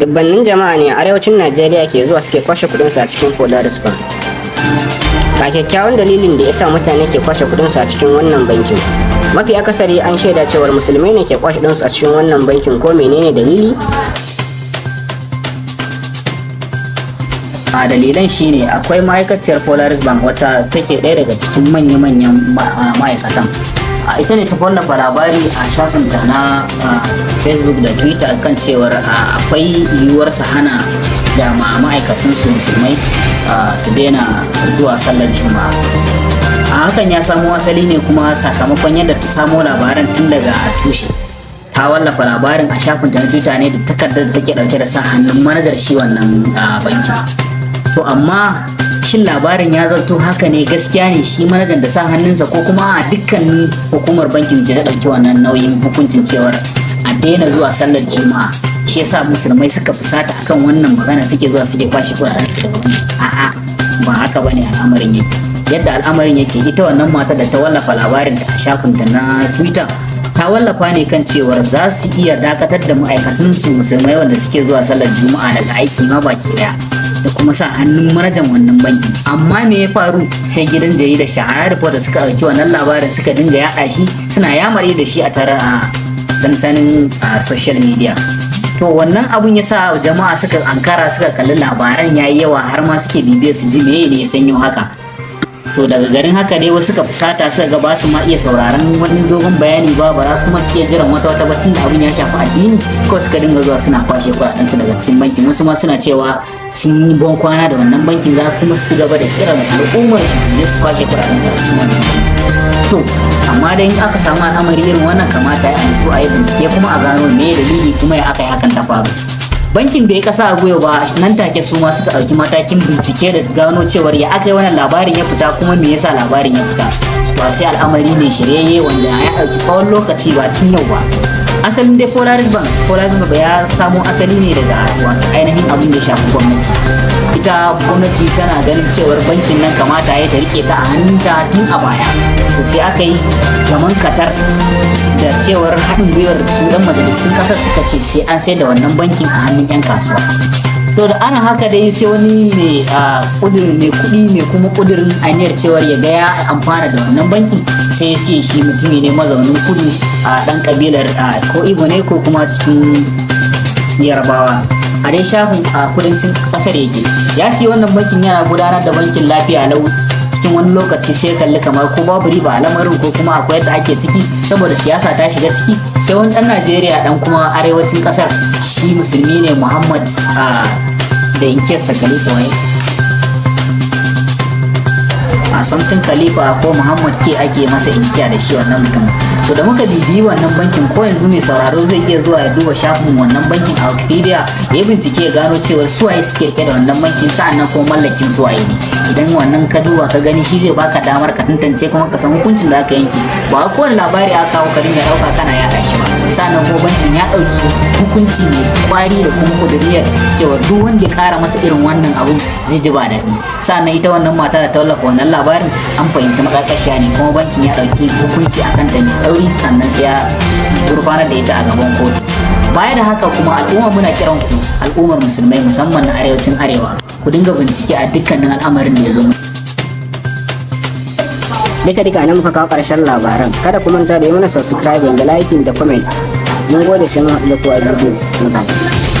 Dubbannin jama'a ne a arewacin Najeriya ke zuwa suke kwashe kudinsu a cikin Polaris Bank. Ga kyakkyawan dalilin da ya sa mutane ke kwashe kudinsu a cikin wannan bankin. Mafi akasari an shaida cewar musulmai ne ke kwashe kudinsu a cikin wannan bankin, ko menene dalili? A dalilan shine akwai ma'aikaciyar Polaris Bank wata take ɗaya daga cikin manya-manyan ma'aikatan. Ita ne ta wallafa labari a shafinta na Facebook da Twitter kan cewar akwai yiwuwar su hana da ma'aikatan su musulmai su daina zuwa sallar juma'a. A hakan ya samo asali ne kuma sakamakon yadda ta samo labaran tun daga tushe. Ta wallafa labarin a shafinta na Twitter ne da takardar da take dauke da sa hannun manajar shi wannan bankin. To amma shin labarin ya zato haka ne, gaskiya ne shi manajan da sa hannunsa, ko kuma a dukkanin hukumar bankin ce ta ɗauki wannan nauyin hukuncin cewar a daina zuwa sallar juma'a, shi yasa musulmai suka fusata akan wannan magana suke zuwa suke kwashe kuɗaɗen su daga banki? A'a, ba haka bane al'amarin yake. Yadda al'amarin yake, ita wannan mata da ta wallafa labarin ta a shafinta na Twitter ta wallafa ne kan cewar za su iya dakatar da ma'aikatan su musulmai wanda suke zuwa sallar juma'a daga aiki ma baki daya, da kuma sa hannun manajan wannan bankin. Amma me ya faru? Sai gidan jarida Shahara Report da suka ɗauki wannan labarin suka dinga yaɗa shi, suna yamare da shi a tare a dantanin social media. To wannan abun ya sa jama'a suka ankara, suka kalli labaran yayi yawa, har ma suke bibiye su ji meye ne ya sanyo haka. To daga garin haka dai wasu suka fusata, suka ga ba su ma iya sauraron wani dogon bayani ba, kuma su iya jiran wata batun da abin ya shafi addini, ko suka dinga zuwa suna kwashe kuɗaɗensu daga cikin bankin. Wasu ma suna cewa sun yi ban kwana da wannan bankin, za kuma su ci gaba da kiran al'ummar su je su kwashe kuɗaɗensu a cikin wannan bankin. To amma dai in aka samu al'amari irin wannan, kamata ya so a yi bincike kuma a gano me dalili kuma ya aka yi hakan ta faru. Bankin bai kasa a gwiwa ba, nan take su ma suka ɗauki matakin bincike da gano cewar ya aka yi wannan labarin ya fita, kuma me yasa labarin ya fita. Ba sai al'amari ne shiryayye wanda ya ɗauki tsawon lokaci ba tun yau ba. Asalin dai Polaris Bank ya samo asali ne daga ainihin abin da ya shafi gwamnati. Ita gwamnati tana ganin cewar bankin nan kamata ya ta rike ta a hannunta tun a baya. To sai aka yi gaman katar da cewar haɗin gwiwar su ɗan majalisun ƙasar suka ce sai an sai da wannan bankin a hannun 'yan kasuwa. To da ana haka dai sai wani mai kuɗi mai kuma ƙudurin aniyar cewar ya ga ya amfana da wannan bankin, sai ya siya shi mutumi ne mazaunin kudu a ɗan ƙabilar ko Igbo ne ko kuma cikin Yarbawa. A dai shafin a kudancin ƙasar yake. Ya siya wannan bankin, yana gudanar da bankin lafiya lau. Cikin wani lokaci sai kalli kamar ko babu riba a lamarin, ko kuma akwai yadda ake ciki saboda siyasa ta shiga ciki. Sai wani ɗan Najeriya ɗan kuma arewacin ƙasar, shi musulmi ne, Muhammad da inkiyarsa Khalifa a something Khalifa ko Muhammad ke ake masa inkiya da shi wannan mutum. To da muka bibiyi wannan bankin, ko yanzu mai sauraro zai iya zuwa ya duba shafin wannan bankin a Wikipedia, ya bincike ya gano cewar suwaye suke rike da wannan bankin, sa'annan kuma mallakin suwaye ne. Idan wannan ka duba ka gani, shi zai baka damar ka tantance kuma ka san hukuncin da aka yanke. Ba kowane labari aka kawo ka dinga dauka kana yaɗa shi ba. Sa'annan kuma bankin ya ɗauki hukunci mai kwari da kuma kuduriyar cewa duk wanda ya kara masa irin wannan abu zai ji ba daɗi. Sa'annan ita wannan mata da ta wallafa wannan labarin, an fahimci makarkashiya ne, kuma bankin ya ɗauki hukunci a kanta mai tsauri, sannan sai ya gurfanar da ita a gaban kotu. Baya da haka kuma al'umma, muna kiran ku al'ummar musulmai musamman na arewacin arewa, ku dinga bincike a dukkanin al'amarin da ya zo. Duka nan muka kawo ƙarshen labaran. Kada ku manta da yi mana subscribe da liking da comment. Mun gode, sai mun haɗu da ku a bidiyo na gaba.